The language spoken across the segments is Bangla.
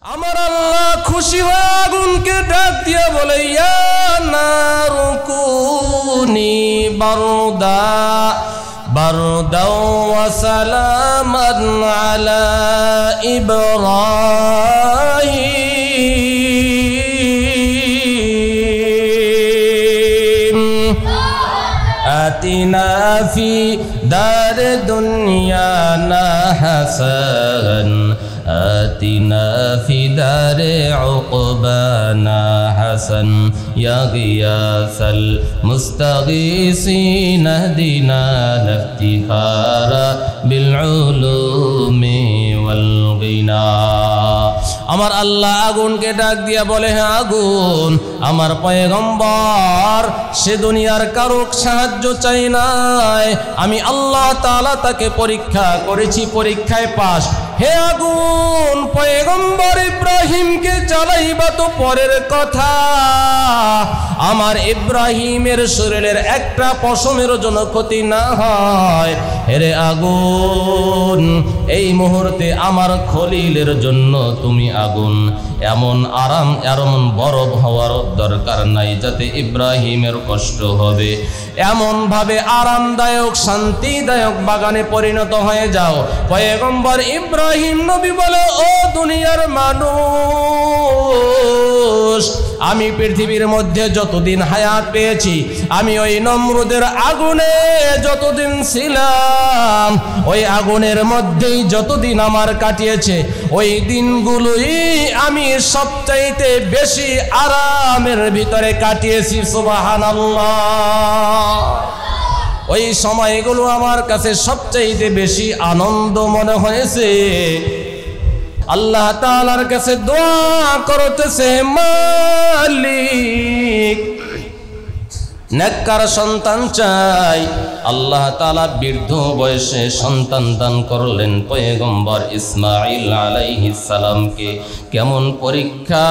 আমার আল্লাহ খুশি হয়ে আগুনকে ডাক দিয়ে বলে, ইয়া নারু কুনি বারদা বারদাও ওয়া সালামান আলা ইব্রাহিম আতিনা ফি দার দুনিয়ানা হাসান آتنا في دار عقبانا حسن يا غياث المستغيثين اهدنا الافتخار بالعلوم والغنى আমার আল্লাহ আগুনকে ডাক দিয়া বলে, হে আগুন, আমার পয়গম্বর সে দুনিয়ার কারো সাহায্য চাই নাই, আমি আল্লাহ তাআলা তাকে পরীক্ষা করেছি, পরীক্ষায় পাস। হে আগুন, পয়গম্বর ইব্রাহিমকে জ্বালাইবা তো পরের কথা, আমার ইব্রাহিমের শরীরের একটা পশমের জন্য ক্ষতি না হয়। হে আগুন, এই মুহূর্তে আমার খলিলের জন্য তুমি আগুন এমন আরাম এমন বরফ হওয়ার দরকার নাই যাতে ইব্রাহিমের কষ্ট হবে, এমন ভাবে আরামদায়ক শান্তিদায়ক বাগানে পরিণত হয়ে যাও। পয়গম্বর ইব্রাহিম নবী বলে, ও দুনিয়ার মানুষ, আমি পৃথিবীর মধ্যে যতদিন হায়াত পেয়েছি, আমি ওই নমরুদের আগুনে যতদিন ছিলাম, ওই আগুনের মধ্যেই যতদিন আমার কাটিয়েছে, ওই দিনগুলোই আমি সবচাইতে বেশি আরামের ভিতরে কাটিয়েছি। সুবহানাল্লাহ। ওই সময়গুলো আমার কাছে সবচাইতে বেশি আনন্দ মনে হয়েছে। আল্লাহ তাআলার কাছে দোয়া করতেছে, মালিক নেককার সন্তান চাই। আল্লাহ তাআলা বৃদ্ধ বয়সে সন্তান দান করলেন পয়গম্বর ইসমাঈল আলাইহিস সালামকে। কেমন পরীক্ষা!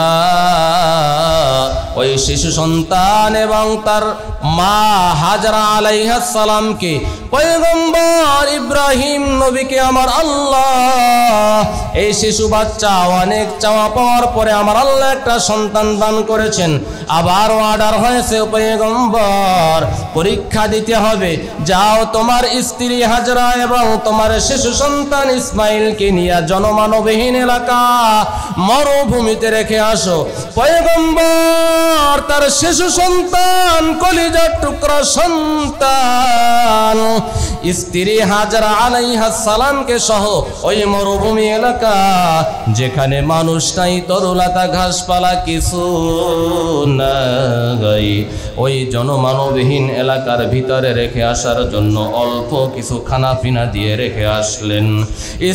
ওই শিশু সন্তান এবং তার মা হাজরা আলাইহিস সালামকে পয়গম্বর ইব্রাহিম নবীকে আমার আল্লাহ এই শিশু বাচ্চা অনেক চাওয়া পাওয়ার পরে আমার আল্লাহ একটা সন্তান দান করেছেন। আবার অর্ডার হয়েছে, পয়গম্বর পরীক্ষা দিতে হবে, যাও তোমার স্ত্রী হাজরা এবং তোমার শিশু সন্তান ইসমাইলকে নিয়ে জনমানবহীন এলাকা মরুভূমিতে রেখে আসো। পয়গম্বর তার শিশু সন্তান, কলিজার টুকরা সন্তান স্ত্রী হাজরা আলাইহিস সালামকে সহ ওই মরুভূমি এলাকা যেখানে মানুষ নাই, তরুলতা ঘাসপালা কিছু নাই, ওই জনমানবহীন এলাকার ভিতরে রেখে আসার জন্য অল্প কিছু খানা পিনা দিয়ে রেখে আসলেন।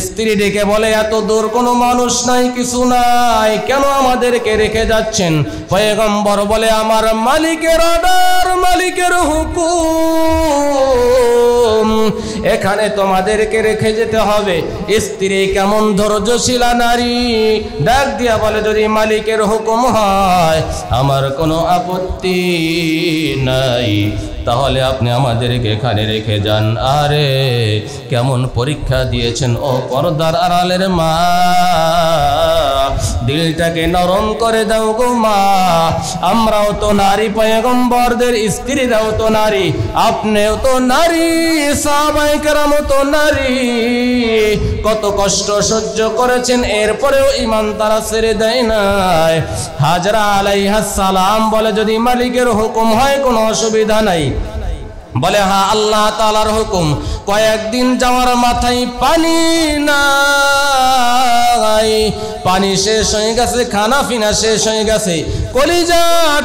স্ত্রী ডেকে বলে, এত দূর কোনো মানুষ নাই, কিছু নাই, কেন আমাদেরকে রেখে যাচ্ছেন? পয়গম্বর বলে, আমার মালিকের অর্ডার, মালিকের হুকুম, এখানে তোমাদেরকে রেখে যেতে হবে। স্ত্রী কেমন ধৈর্যশীলা নারী, ডাক দিয়া বলে, যদি মালিকের হুকুম হয় আমার কোনো আপত্তি নাই, তাহলে আপনি আমাদেরকে এখানে রেখে যান। আরে কেমন পরীক্ষা দিয়েছেন ও পর্দার আড়ালের মা, দিলটাকে নরম করে দাও গো মা। আমরাও তো নারী, পয়গম্বরদের স্ত্রীরাও তো নারী, আপনিও তো নারী, সাহাবায়ে কেরামও তো নারী, কত কষ্ট সহ্য করেছেন, এরপরেও ঈমান তারা ছেড়ে দেয় নাই। হাজরা আলাইহিস সালাম বলে, যদি মালিকের হুকুম হয় কোনো অসুবিধা নাই। বলে, হ্যাঁ আল্লাহ তাআলার হুকুম। কয়েকদিন যাওয়ার মাথায় পানি নাই, পানি শেষ হয়ে গেছে, খানা পিনা শেষ হয়ে গেছে, কলিজা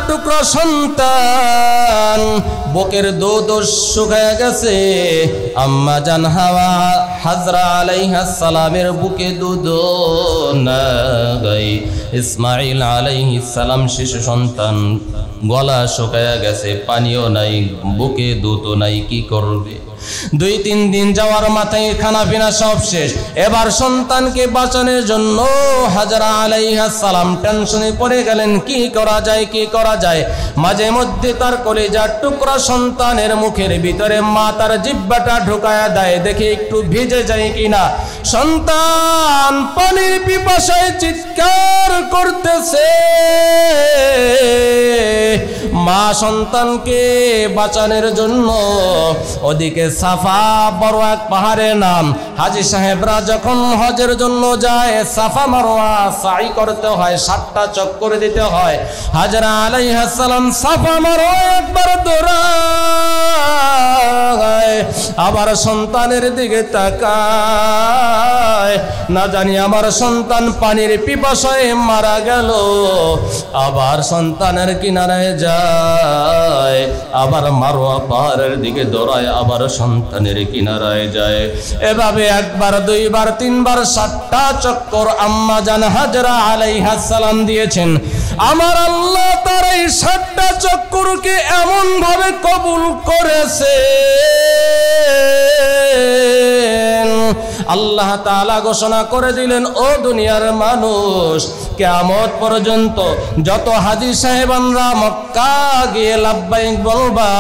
টুকরা সন্তান বুকের দুধ শুকিয়ে গেছে। আম্মা জান হাওয়া হাজরা আলাইহিস সালামের বুকে দুধ নাই। ইসমাঈল আলাইহিস সালাম শিশু সন্তান, গলা শুকিয়ে গেছে, পানিও নাই, বুকে দুধও নাই, কি করবে? 2-3 দিন যাওয়ার মাথায় খানা পিনা সব শেষ। এবার সন্তানকে বাঁচানোর জন্য হাজরা আলাইহিস সালাম টেনশনে পড়ে গেলেন, কি করা যায়, কি করা যায়। মাঝে মধ্যে তার কলিজার টুকরা সন্তানের মুখের ভিতরে মা তার জিহ্বাটা ঢুকায়া দেয়, দেখে একটু ভিজে যায় কিনা। সন্তান পানির পিপাসায় চিৎকার সন্তানকে বাঁচানোর জন্য ওদিকে সাফা বড় এক পাহাড়ের নাম। হাজী সাহেবরা যখন হজের জন্য যায় সাফা মারওয়া সাই করতে হয়, 7টা চক্কর দিতে হয়। হাজরা আলাইহিস সালাম সাফা মারওয়া একবার দৌড়ায়, আবার সন্তানের দিকে তাকায়, না জানি আমার সন্তান পানির পিপাসায় মারা গেল। আবার সন্তানের কিনারায় যায়, আবার মারওয়া পাহাড়ের দিকে দৌড়ায়, আবার সন্তানের কিনারায় যায়। এভাবে একবার, দুইবার, তিনবার, 7টা চক্কর আম্মা জান হাজরা আলাইহিস সালাম দিয়েছেন। আমার আল্লাহ তার এই 7টা চক্করকে এমন ভাবে কবুল করেছে, আল্লাহ তাআলা ঘোষণা করে দিলেন, ও দুনিয়ার মানুষ, কিয়ামত পর্যন্ত যত হাজী সাহেবানরা মক্কা গিয়ে লাব্বাইক বলবা,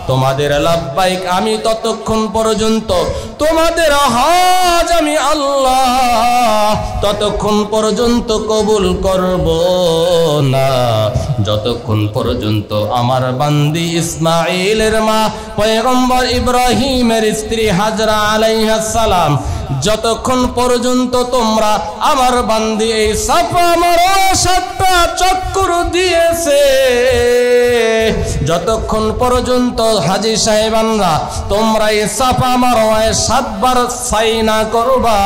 তোমাদের লাব্বাইক আমি ততক্ষণ পর্যন্ত, তোমাদের হজ আমি আল্লাহ ততক্ষণ পর্যন্ত কবুল করব না, যতক্ষণ পর্যন্ত আমার বান্দি ইসমাঈলের মা পয়গম্বর ইব্রাহিমের স্ত্রী হাজরা আলাইহিস সালাম, যতক্ষণ পর্যন্ত তোমরা আমার বান্দি এই সাফা মারওয়া 7টা চক্কর দিয়েছে, যতক্ষণ পর্যন্ত হাজী সাহেবানরা তোমরা এই সাফা মারওয়ায় 7 বার সাই না করবা,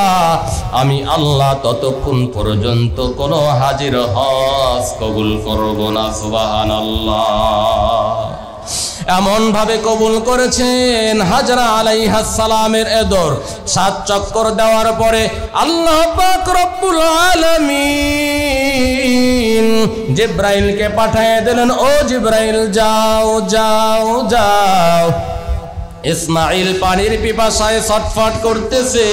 আমি আল্লাহ ততক্ষণ পর্যন্ত কোন হাজীর হজ কবুল করব না। সুবহানাল্লাহ। এমন ভাবে কবুল করেছেন হাজরা আলাইহিস সালামের এদর। 7 চক্কর দেওয়ার পরে আল্লাহ পাক রব্বুল আলামিন জিবরাইলকে পাঠিয়ে দিলেন, ও জিবরাইল যাও যাও যাও, ইসমাঈল পানির পিপাসায় ছটফট করতেছে,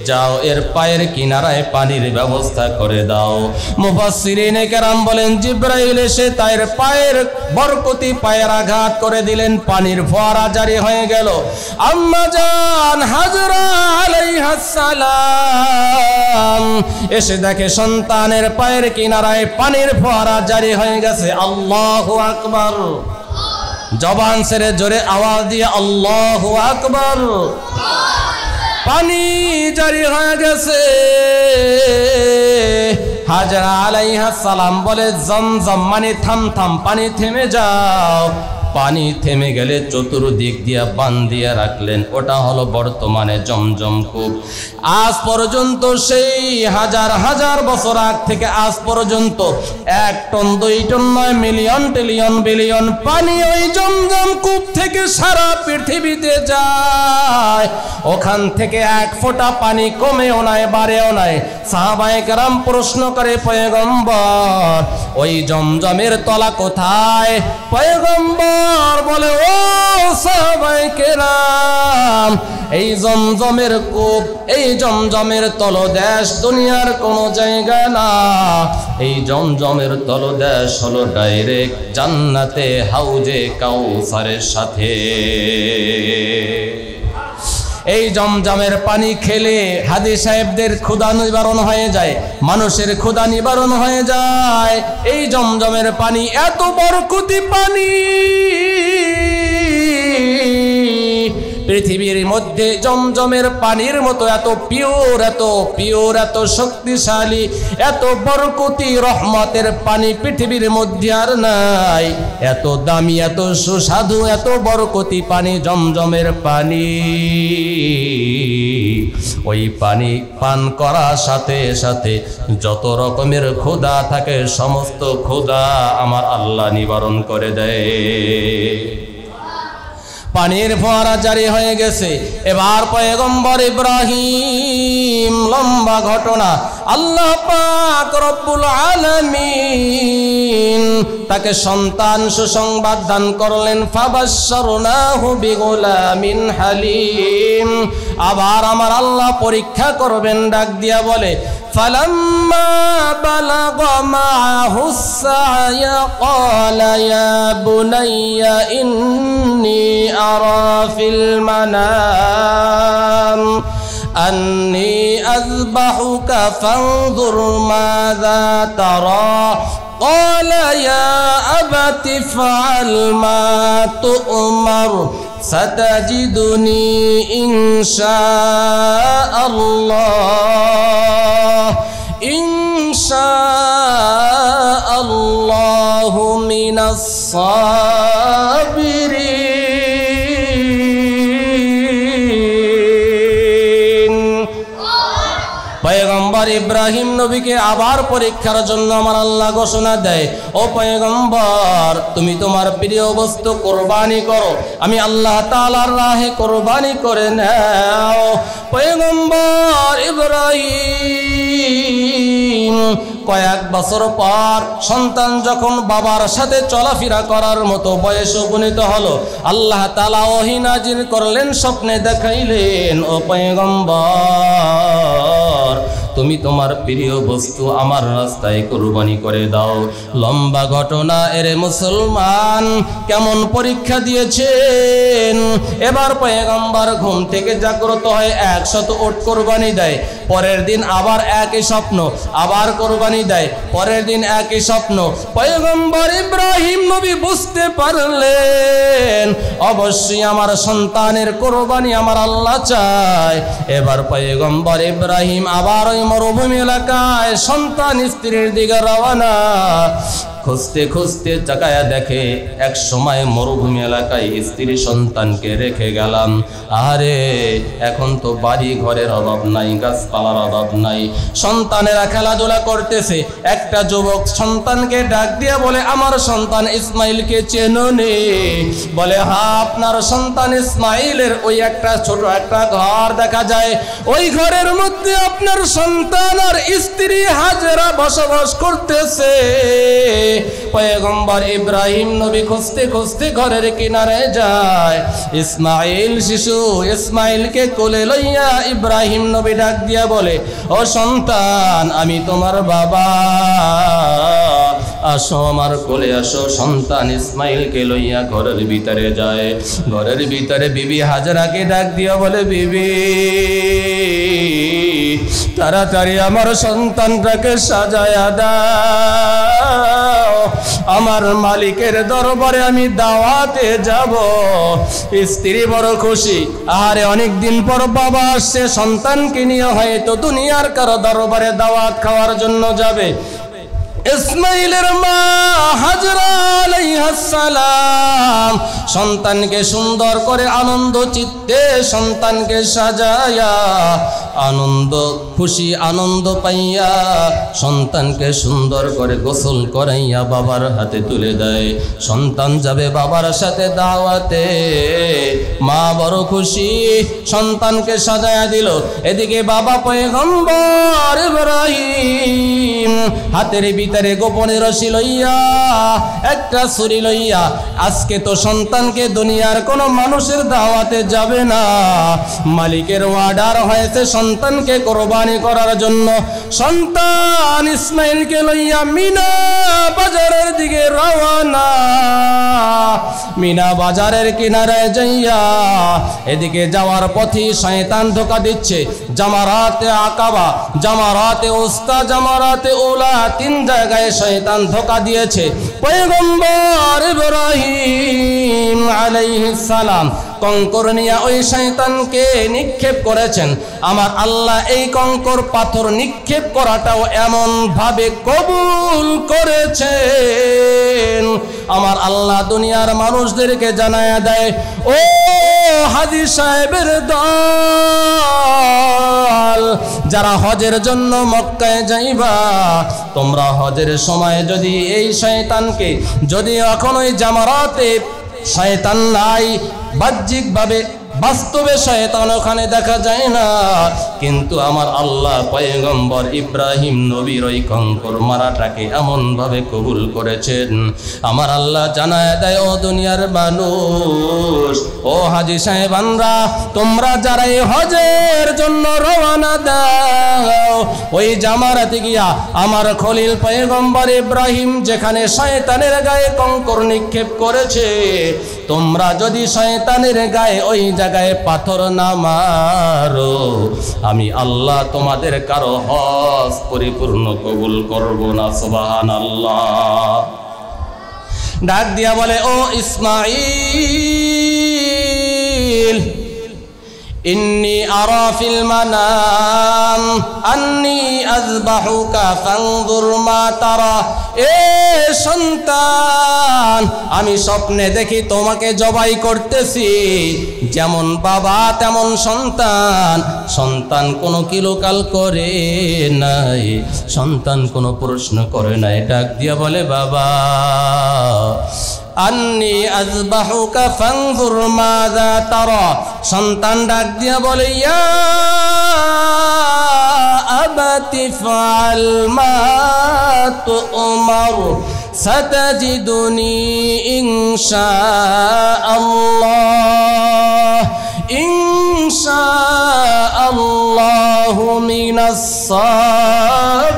যাও এর পায়ের কিনারায় পানির ব্যবস্থা করে দাও। মুফাসসিরিনে কেরাম বলেন, জিবরাইল এসে তার পায়ের বরকতি পায়ের আঘাত করে দিলেন, পানির ফোয়ারা জারি হয়ে গেল। আম্মা জান হাজরা আলাইহিস সালাম এসে দেখে সন্তানের পায়ের কিনারায় পানির ফোয়ারা জারি হয়ে গেছে। আল্লাহু আকবার, জবান ছেড়ে জোরে আওয়াজ দিয়ে আল্লাহু আকবার। পানি জারি হয়ে গেছে। হাজরা আলাইহিস সালাম বলে, জমজম মানে থাম থাম, পানি থেমে যাও। পানি থেমে গেলে চতুর্দিক দিয়া বান দিয়ে রাখলেন, ওটা হলো বর্তমানে জমজম কূপ। আজ পর্যন্ত সেই হাজার হাজার বছর আগ থেকে আজ পর্যন্ত 1 টন 2 টন নয়, মিলিয়ন ট্রিলিয়ন বিলিয়ন পানি ওই জমজম কূপ থেকে সারা পৃথিবীতে যায়। ওখান থেকে 1 ফোঁটা পানি কমেও নাই বাড়েও নাই। সাহাবায়ে কেরাম প্রশ্ন করে, পয়গম্বর ওই জমজমের তলা কোথায়? পয়গম্বর বলে, ও সাহাবায়ে কেরাম, এই জমজমের কূপ, এই জমজমের তলদেশ দুনিয়ার কোনো জায়গা না। এই জমজমের তলদেশ হলো ডাইরেক্ট জান্নাতে হাউজে কাউসারের সাথে। এই জমজমের পানি খেলে হাজী সাহেবদের ক্ষুধা নিবারণ হয়ে যায়, মানুষের ক্ষুধা নিবারণ হয়ে যায়। এই জমজমের পানি এত বরকতি পানি, পৃথিবীর মধ্যে জমজমের পানির মতো এত পিওর, এত পিওর, এত শক্তিশালী, এত বরকতি রহমতের পানি পৃথিবীর মধ্যে আর নাই। এত দামি, এত সুস্বাদু, এত বরকতি পানি জমজমের পানি। ওই পানি পান করার সাথে সাথে যত রকমের ক্ষুধা থাকে সমস্ত ক্ষুধা আমার আল্লাহ নিবারণ করে দেয়। পানির ফোয়ারা জারি হয়ে গেছে। এবার পয়গম্বর ইব্রাহিম, লম্বা ঘটনা, আল্লাহ পাক রব্বুল আলামিন তাকে সন্তান সুসংবাদ দান করলেন। ফাবাশশারনাহু বিগুলামিন হালিম। আবার আমার আল্লাহ পরীক্ষা করবেন, ডাক দিয়া বলে, فلما بلغ معه السعي قال يا بني إني أرى في المنام أني أذبحك فانظر ماذا ترى قال يا أبت افعل ما تؤمر ستجدني إن شاء الله من الصابرين পয়গম্বর ইব্রাহিম নবীকে আবার পরীক্ষার জন্য আমার আল্লাহ ঘোষণা দেয়, ও পয়গম্বর তুমি তোমার প্রিয় বস্তু কোরবানি করো, আমি আল্লাহ তাআলার রাহে কোরবানি করে নাও। পয়গম্বর ইব্রাহিম কয়েক বছর পর সন্তান যখন বাবার সাথে চলাফেরা করার মতো বয়সে উপনীত হলো, আল্লাহ তাআলা ওহী নাজিল করলেন, স্বপ্নে দেখাইলেন, ও পয়গম্বর তুমি তোমার প্রিয় বস্তু আমার রাস্তায় কুরবানি করে দাও। লম্বা ঘটনা, এরে মুসলমান কেমন পরীক্ষা দিয়েছেন। এবার পয়গম্বর ঘুম থেকে জাগ্রত হয়ে 100 উট কোরবানি দেয়, পরের দিন আবার একই স্বপ্ন, আবার কোরবানি দেয়, পরের দিন একই স্বপ্ন। পয়গম্বর ইব্রাহিম নবী বুঝতে পারলেন অবশ্যই আমার সন্তানের কোরবানি আমার আল্লাহ চায়। এবার পয়গম্বর ইব্রাহিম আবার ওই মরুভূমি এলাকায় সন্তান স্ত্রীর দিকে রওনা। খুঁজতে খুঁজতে তাকায়া দেখে এক সময় মরুভূমি এলাকায় স্ত্রী সন্তানকে রেখে গেলাম। আরে এখন তো বাড়ি ঘরের অভাব নাই, গাছপালার অভাব নাই, সন্তানেরা খেলাধুলা করতেছে। একটা যুবক সন্তানকে ডাক দিয়ে বলে, আমার সন্তান ইসমাইলকে চেনো নে? বলে, হ্যাঁ আপনার সন্তান ইসমাইলের ওই একটা ছোট একটা ঘর দেখা যায়, ওই ঘরের মধ্যে আপনার সন্তান আর স্ত্রী হাজেরা বসবাস করতেছে। পয়গম্বর ইব্রাহিম নবী খুঁজতে খুঁজতে ঘরের কিনারে যায়। ইসমাইল শিশু, ইসমাইলকে কোলে লইয়া ইব্রাহিম নবী ডাক দিয়া বলে, ও সন্তান আমি তোমার বাবা, আসো আমার কোলে আসো। সন্তান ইসমাইলকে লইয়া ঘরের ভিতরে যায়। ঘরের ভিতরে বিবি হাজরাকে ডাক দিয়া বলে, বিবি তাড়াতাড়ি আমার সন্তানটাকে সাজায়া দাও, আমার মালিকের দরবারে আমি দাওয়াতে যাব। স্ত্রী বড় খুশি, আরে অনেকদিন পর বাবা আসছে, সন্তানকে নিয়ে হয়তো দুনিয়ার কারো দরবারে দাওয়াত খাওয়ার জন্য যাবে। ইসমাইলের মা হাজরা আলাইহিস সালাম সন্তানকে সুন্দর করে আনন্দ চিত্তে সন্তানকে সাজায়া, আনন্দ খুশি আনন্দ পাইয়া সন্তানকে সুন্দর করে গোসল করাইয়া বাবার হাতে তুলে দেয়। সন্তান যাবে বাবার সাথে দাওয়াতে, মা বড় খুশি, সন্তানকে সাজায়া দিল। এদিকে বাবা পয়গম্বর ইব্রাহিম হাতের ভিতরে গোপনে রশি লইয়া, একটা ছুরি লইয়া, আজকে তো সন্তানকে দুনিয়ার কোনো মানুষের দাওয়াতে যাবে না, মালিকের অর্ডার হয়েছে সন্তানকে কোরবানি করার জন্য। সন্তান ইসমাইলকে লইয়া মিনা বাজারের দিকে রওনা। মিনা বাজারের কিনারায় যাইয়া এদিকে যাওয়ার পথে শয়তান ধোঁকা দিচ্ছে। জামারাতে আকাবা, জামারাতে উস্তা, জামারাতে উলা, 3 জায়গায় শয়তান ধোঁকা দিয়েছে। পয়গম্বর ইব্রাহিম আলাইহিস সালাম কঙ্কর নিয়ে ওই শয়তানকে নিক্ষেপ করেছেন। আমার আল্লাহ এই কঙ্কর পাথর নিক্ষেপ করাটাও এমন ভাবে কবুল করেছেন, আমার আল্লাহ দুনিয়ার মানুষদেরকে জানায়া দেয়, ও হাজী সাহেবের দল, যারা হজের জন্য মক্কায় যাইবা, তোমরা হজের সময় যদি এই শয়তানকে, যদি এখন ওই জামারাতে শয়তান নাই, বাহ্যিকভাবে বাস্তবে শয়তান ওখানে দেখা যায় না, কিন্তু আমার আল্লাহ পয়গম্বর ইব্রাহিম নবীর ওই কঙ্কর মারাটাকে এমন ভাবে কবুল করেছেন। আমার আল্লাহ জানায় দেয়, ও দুনিয়ার মানুষ, ও হাজী সাহেবানরা, তোমরা যারা এই হজের জন্য রওনা দাও, ওই জামারাতে গিয়া আমার খলিল পয়গম্বর ইব্রাহিম যেখানে শয়তানের গায়ে কঙ্কর নিক্ষেপ করেছে, তোমরা যদি শয়তানের গায়ে ওই জায়গায় পাথর না মারো, আমি আল্লাহ তোমাদের কারো হজ পরিপূর্ণ কবুল করব না। সুবহানাল্লাহ। ডাক দিয়া বলে, ও ইসমাঈল, ইন্নী আরা ফিল মানাম আন্নী আযবাহুকা ফানজুর মা তারা। এ সন্তান, আমি স্বপ্নে দেখি তোমাকে জবাই করতেছি। যেমন বাবা তেমন সন্তান। সন্তান কোনো কিলোকাল করে নাই, সন্তান কোনো প্রশ্ন করে নাই। ডাক দিয়া বলে, বাবা আন্নী আযবাহুকা ফানজুর মাযা তারা। সন্তান ডাক দিয়া বলে, ইয়া আবাতি ফাআল মা তু'মার সাতাজিদুনি ইনশাআল্লাহু মিনাস সাবিরিন।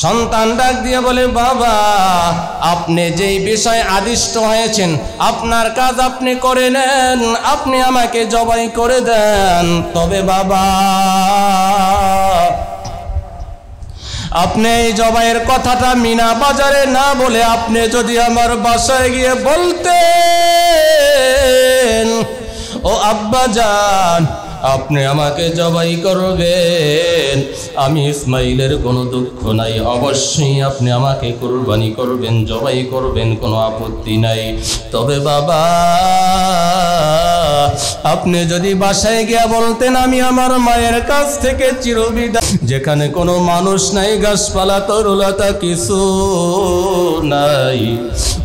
সন্তান ডাক দিয়ে বলে, বাবা আপনি যেই বিষয়ে আদিষ্ট হয়েছেন, আপনার কাজ আপনি করে নেন, আপনি আমাকে জবাই করে দেন। তবে বাবা, আপনি এই জবাইয়ের কথাটা মিনা বাজারে না বলে আপনি যদি আমার বাসায় গিয়ে বলতেন, ও আব্বা জান আপনি আমাকে জবাই করবেন, আমি ইসমাইলের কোনো দুঃখ নাই, অবশ্যই আপনি আমাকে কুরবানি করবেন, জবাই করবেন, কোনো আপত্তি নাই। তবে বাবা, আপনি যদি বাসায় গিয়ে বলতেন, আমি আমার মায়ের কাছ থেকে চিরবিদায়, যেখানে কোনো মানুষ নাই, গাছপালা তরুলতা কিছু নাই,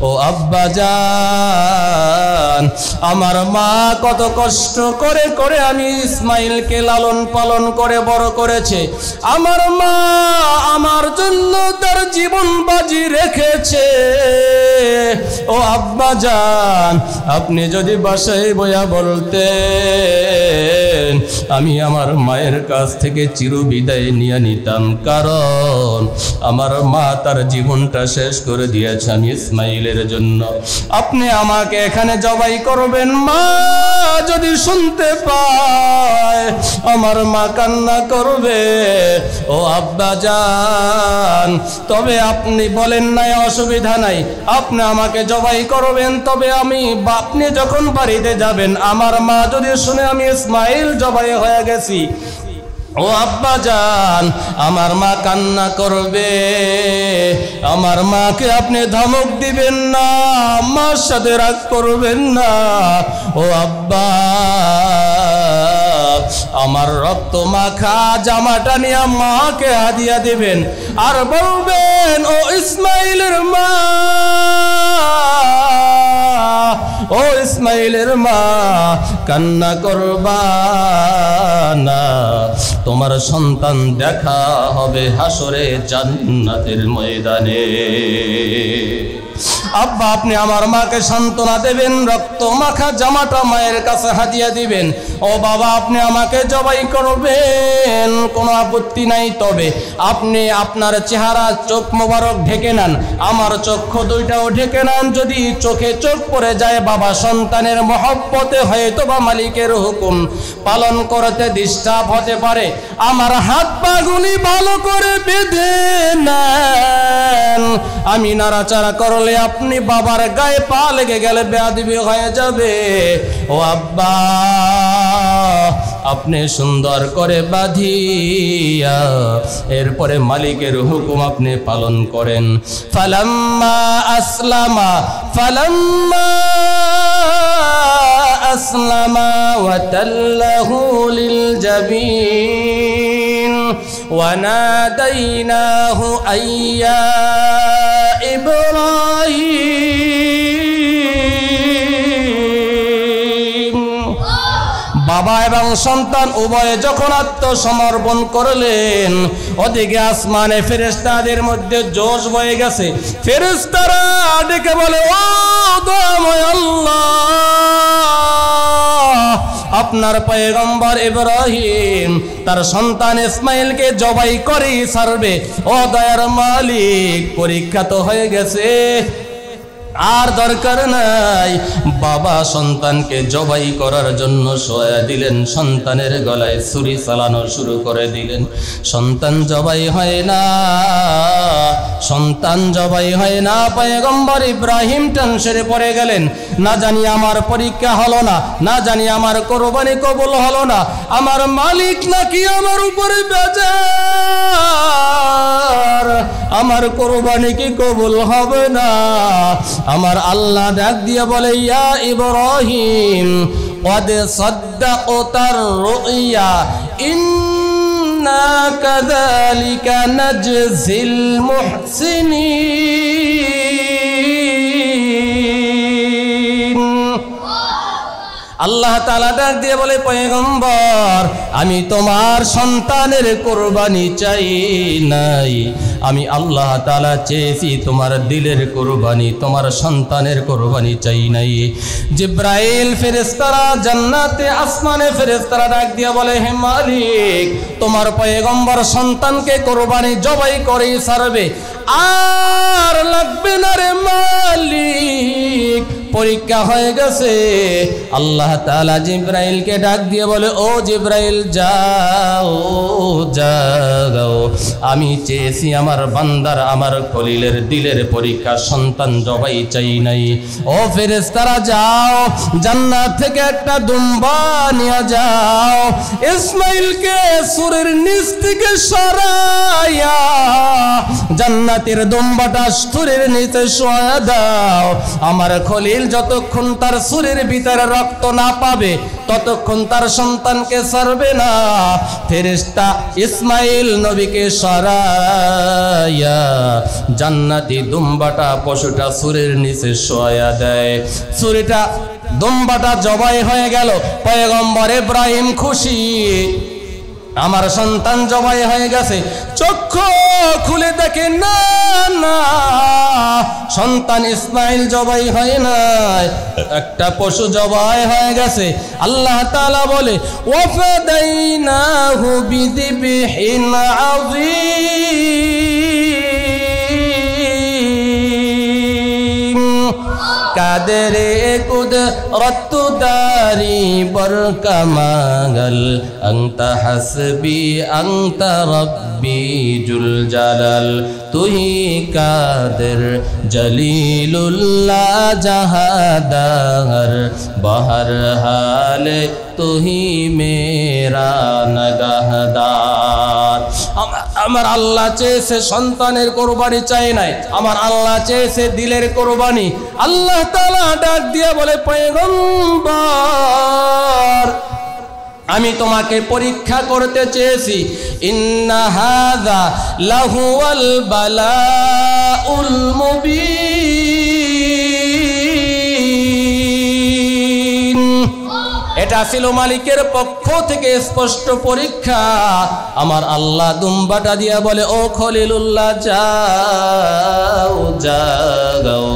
ও আব্বা জান আমার মা কত কষ্ট করে করে আমি ইসমাইলকে লালন পালন করে বড় করেছে। আমার মা আমার জন্য তার জীবন বাজি রেখেছে। ও আব্বা জান, আপনি যদি বাসায় বয়া বলতেন, আমি আমার মায়ের কাছ থেকে চিরবিদায় নিয়ে নিতাম, কারণ আমার মা তার জীবনটা শেষ করে দিয়েছে আমি ইসমাইলের জন্য। আপনি আমাকে এখানে জবাই করবেন। মা যদি শুনতে পায়, আমার মা কান্না করবে। ও আব্বা জান, তবে আপনি বলেন নাই, অসুবিধা নাই, আপনি আমাকে জবাই করবেন। তবে আপনি যখন বাড়িতে যাবেন, আমার মা যদি শুনে আমি ইসমাইল জবাই হয়ে গেছি, ও আব্বা জান আমার মা কান্না করবে। আমার মাকে আপনি ধমক দিবেন না, মার সাথে রাগ করবেন না। ও আব্বা, আমার রক্ত মাখা জামাটা নিয়ে মাকে হাদিয়া দিবেন, আর বলবেন, ও ইসমাইলের মা, ও ইসমাইলের মা কান্না করবা না, তোমার সন্তান দেখা হবে হাসরে জান্নাতের ময়দানে। আব্বা, আপনি আমার মাকে সান্ত্বনা দেবেন, রক্ত মাখা জামাটা মায়ের কাছে হাদিয়া দিবেন। ও বাবা, আপনি আমাকে জবাই করবেন, কোনো আপত্তি নাই। তবে আপনি আপনার চেহারা, চোখ মোবারক ঢেকে নেন, আমার চক্ষু দুইটাও ঢেকে নেন। যদি চোখে চোখ পড়ে যায়, বাবা সন্তানের মহব্বতে হয়তো বা মালিকের হুকুম পালন করতে ডিস্টার্ব হতে পারে, আমার হাত পাগুলি ভালো করে বেঁধে নেন। আমি নাড়াচাড়া করলে আপনি বাবার গায়ে পা লেগে গেলে বেয়াদবি হয়ে যাবে। ও আব্বা, আপনি সুন্দর করে বাঁধিয়া এরপরে মালিকের হুকুম আপনি পালন করেন। ফালাম্মা আসলামা ওয়া তাল্লাহু লিল জাবিন ওয়া নাদাইনাহু আইয়া ইব্রাহিম। বাবা এবং সন্তান উভয়ে যখন আত্মসমর্পণ করলেন, ওদিকে আসমানে ফেরেশতাদের মধ্যে জোশ বয়ে গেছে। ফেরেশতারা ডেকে বলে, ও দয়াময় আল্লাহ, আপনার পয়গম্বর ইব্রাহিম তার সন্তান ইসমাইলকে জবাই করে ছাড়বে। ও দয়ার মালিক, পরীক্ষা তো হয়ে গেছে, আর দরকার নাই। বাবা সন্তানকে জবাই করার জন্য সহায় দিলেন, সন্তানের গলায় ছুরি চালানো শুরু করে দিলেন। সন্তান জবাই হয় না, সন্তান জবাই হয় না। পয়গম্বর ইব্রাহিম টেনশনে পড়ে গেলেন, না জানি আমার পরীক্ষা হলো না, না জানি আমার কোরবানি কবুল হলো না, আমার মালিক নাকি আমার উপরে বেজার, আমার কোরবানি কি কবুল হবে না। আমার আল্লাহ ডাক দিয়ে বলে, ইয়া ইব্রাহিম قد صدقت الرؤيا إنا كذلك نجزي المحسنين। আল্লাহ তাআলা ডাক দিয়ে বলে, পয়গম্বর আমি তোমার সন্তানের কোরবানি চাই নাই, আমি আল্লাহ তাআলা চেয়েছি তোমার দিলের কোরবানি, তোমার সন্তানের কোরবানি চাই নাই। জিব্রাইল ফেরেশতারা জান্নাতে আসমানে ফেরেশতারা ডাক দিয়ে বলে, হে মালিক, তোমার পয়গম্বর সন্তানকে কোরবানি জবাই করে ছাড়বে, আর লাগবে না রে মালিক, পরীক্ষা হয়ে গেছে। আল্লাহ তাআলা জিব্রাইলকে ডাক দিয়ে বলে, ও জিব্রাইল যাও যাও, আমি চেয়েছি আমার বান্দার, আমার খলিলের দিলের পরীক্ষা, সন্তান জবাই চাই নাই। ও ফেরেশতারা যাও, জান্নাত থেকে একটা দুম্বা নিয়ে যাও, ইসমাইলকে সুরের নিচ থেকে সরাইয়া জান্নাতের দুম্বাটা সুরের নিচে শোয়া দাও। আমার খলিল যতক্ষণ তার সুরের ভিতরে রক্ত না পাবে ততক্ষণ তার সন্তানকে ছাড়বে না। ফেরেশতা ইসমাইল নবীকে সরাইয়া জান্নাতি দুম্বাটা পশুটা সুরের নিচে শোয়া দেয়। সুরিটা দুম্বাটা জবাই হয়ে গেল। পয়গম্বর ইব্রাহিম খুশি, আমার সন্তান জবাই হয়ে গেছে। চক্ষু খুলে দেখে, না না, সন্তান ইসমাইল জবাই হয় নাই, একটা পশু জবাই হয়ে গেছে। আল্লাহ তাআলা বলে, ওয়াফাদাইনাহু বিযিবহিন আযীম। কাদরে কুদরত দারি বরকামাল, আনতা হাসবি আনতা রব্বি জুল জালাল, তুহি কাদের জলিলুল্লাহ জাহাদার, বহর হালে তুহি মেরা নগহদার। আমার আল্লাহ চেয়েছে সন্তানের কোরবানি চাই নাই, আমার আল্লাহ চেয়েছে দিলের কোরবানি। আল্লাহ তাআলা ডাক দিয়ে বলে, পয়গম্বর আমি তোমাকে পরীক্ষা করতে চেয়েছি। ইন্না হাযা লাহুয়াল বালাউল মুবিন। এটা ছিল মালিকের পক্ষ থেকে স্পষ্ট পরীক্ষা। আমার আল্লাহ দুম্বাটা দিয়া বলে, ও খলিলুল্লাহ যাও যাও,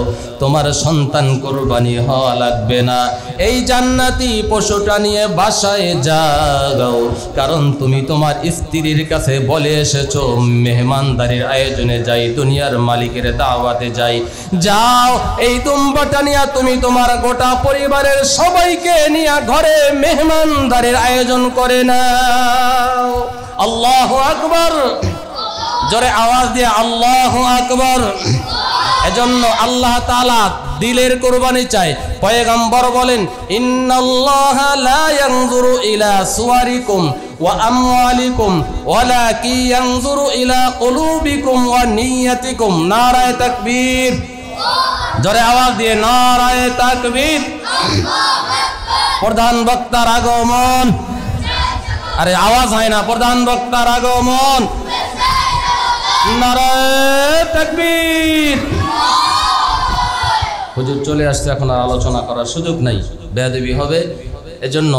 তোমার সন্তান কোরবানি হওয়া লাগবে না, এই জান্নাতি পশুটা নিয়ে বাসায় যাও, কারণ তুমি তোমার স্ত্রীর কাছে বলে এসেছো মেহমানদারির আয়োজনে যাই, দুনিয়ার মালিকের দাওয়াতে যাই। যাও, এই দুম্বাটা নিয়ে তুমি তোমার গোটা পরিবারের সবাইকে নিয়ে ঘরে মেহমানদারির আয়োজন করে নাও। আল্লাহু আকবার, জোরে আওয়াজ দিয়ে আল্লাহু আকবার। এজন্য আল্লাহ তাআলা দিলের কোরবানি চায়। পয়গম্বর বলেন, ইন্নাল্লাহা লা ইয়ানজুরু ইলা সুওয়ারিকুম ওয়া আমওয়ালিকুম ওয়ালাকিন ইয়ানজুরু ইলা কুলুবিকুম ওয়া নিয়্যাতিকুম। নারায়ে তাকবীর, জোরে আওয়াজ দিয়ে নারায়ে তাকবীর। প্রধান বক্তার আগমন, আরে আওয়াজ হয় না, প্রধান বক্তার আগমন। নারায়ে তাকবীর। হুজুর চলে আসছে, এখন আর আলোচনা করার সুযোগ নাই, বেয়াদবি হবে। এজন্য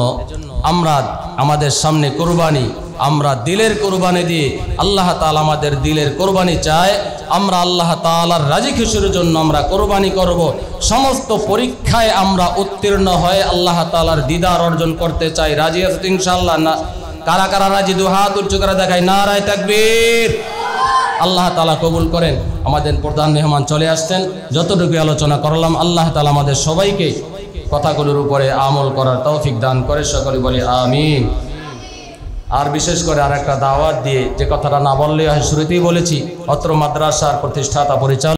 আমরা আমাদের সামনে কোরবানি, আমরা দিলের কোরবানি দিয়ে আল্লাহ তাআলা আমাদের দিলের কোরবানি চায়। আমরা আল্লাহ তাআলার রাজি খুশির জন্য আমরা কোরবানি করব। সমস্ত পরীক্ষায় আমরা উত্তীর্ণ হয়ে আল্লাহ তাআলার দিদার অর্জন করতে চাই। রাজি আছেন ইনশাআল্লাহ? না কারা কারা রাজি? দু হাত উঁচু করে দেখাই, নারায়ে তাকবীর। আল্লাহ তাআলা কবুল করেন। আমাদের প্রধান মেহমান চলে আসছেন, যতটুকু আলোচনা করলাম আল্লাহ তাআলা আমাদের সবাইকে কথাগুলোর উপরে আমল করার তৌফিক দান করে, সকলে বলি আমিন। আর বিশেষ করে আর একটা দাওয়াত দিয়ে যে কথাটা না বললে হয়, শুরুতেই বলেছি, অত্র মাদ্রাসার প্রতিষ্ঠাতা পরিচালক